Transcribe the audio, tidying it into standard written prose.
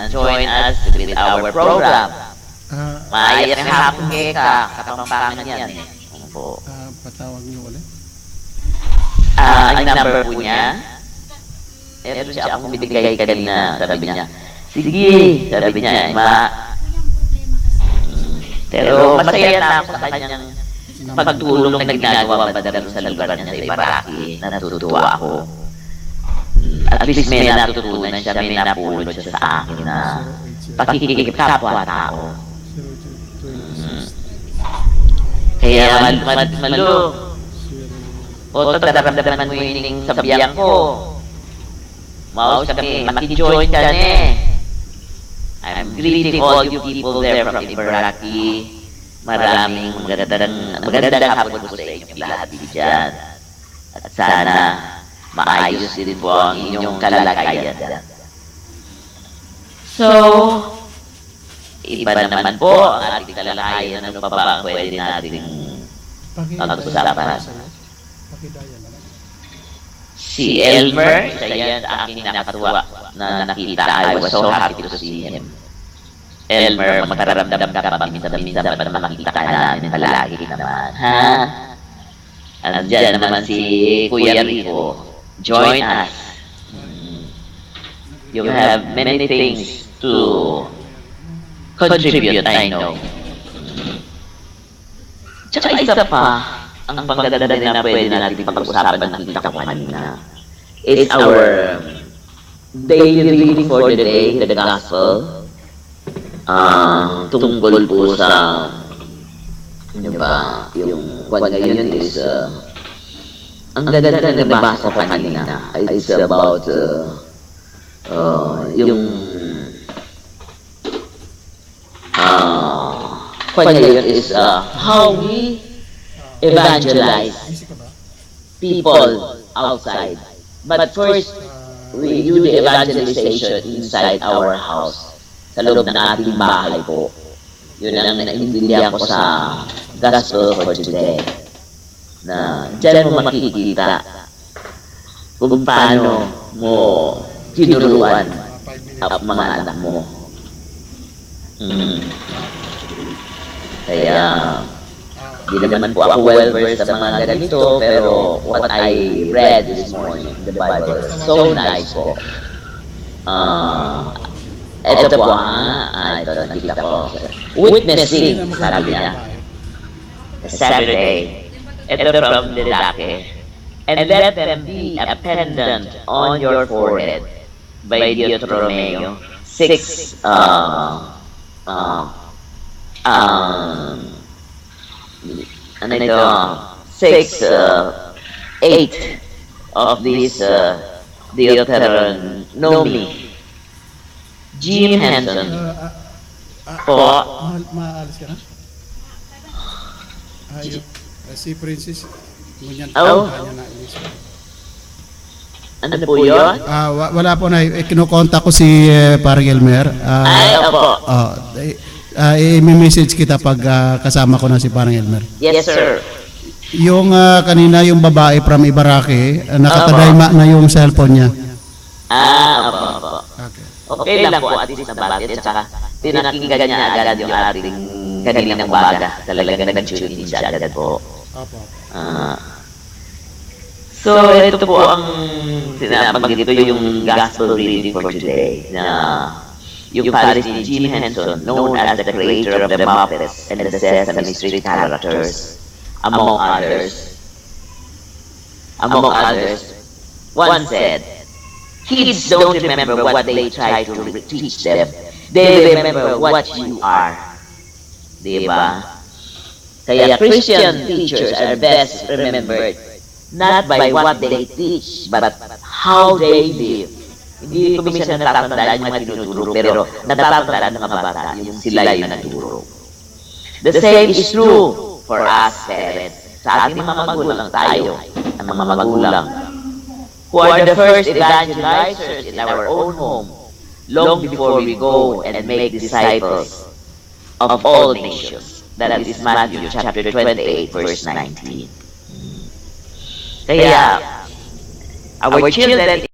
join us with our program. Maayat ng hapon kayo ka, kapampangan yan eh. Po. Patawag niyo ulit. Ang number po niya, eto siya akong binigay kanina, sabi niya, sige, sabi niya, pero masaya na ako sa kanyang pagtulong na ginagawa Badar sa lugar niya sa Ibaraki. Natutuwa ako. At least may natutunan siya, may napulot siya sa akin na pakikikapwa-tao. Kaya Malu, o daramdaman mo yung sabiyang ko. Maus kami, makijoin ka na eh. I'm greeting all you people there from Ibaraki. Maraming magandang hapon po sa inyong lahat dyan. At sana maayos din po ang inyong kalagayan. So, iba naman po ang ating kalagayan. Ano pa ba ang pwede natin pag-usapan? Si Elmer, siya yan aking nakatuwa na nakita. I was so happy to see him. Elmer, magkaramdam ka pa minsan-minsan pa makita ka namin palagi naman, ha? Andiyan naman si Kuya Rico. Join us. You have many things to contribute, I know. Tsaka isa pa, ang pangganda na pwede natin pag-usapan ng kita ko kanina is our daily reading for the day, the gospel. Tungkol po sa yung kwan ngayon is ang ganda na nabasa ko kanina is about yung kwan ngayon is how we evangelize people outside, but first we do the evangelization inside our house, sa loob ng ating bahay po. Yun ang naiintindihan ko sa gospel for today. Na dyan mo makikita kung paano mo tinuruan ang mga anak mo. Kaya, di naman po ako well-versed sa mga ganito, pero what I read this morning in the Bible, so nice po. Ito po ito nakita ko. Witnessing, sabi niya. Saturday, ito from Ledake. And let them be a pendant on your forehead by Deuteronomy 6, ano ito? 8 of this Deuteronomy. Jim Henson. Po. Maalis ka na? Si Princess. Ngunyan na inis. Ano po yun? Wala po na. Kinukontak ko si Parang Elmer. Ay, opo. I-message kita pag kasama ko na si Parang Elmer. Yes, sir. Yung kanina yung babae from Ibaraki, nakatadayma na yung cellphone niya. Opo. Okay lang po, at least nabati at saka pinakinggan niya agad yung ating kaninang umaga. Talagang nag-tune in siya agad po. So, ito po ang sinabagit ito yung gospel reading for today na yung Paris ni Jim Henson, known as the creator of the Muppets and the Sesame Street characters, among others, once said, kids don't remember what they try to teach them. They remember what you are. Diba? Kaya Christian teachers are best remembered not by what they teach, but how they live. Hindi ko minsan natatandaan yung mga tinuturo, pero natatandaan ng mga bata yung sila yung nagturo. The same is true for us parents. Sa ating mga magulang tayo, ang mga magulang, who are the first evangelizers in our own home, long before we go and make disciples of all nations. That is Matthew chapter 28, verse 19. Kaya, our children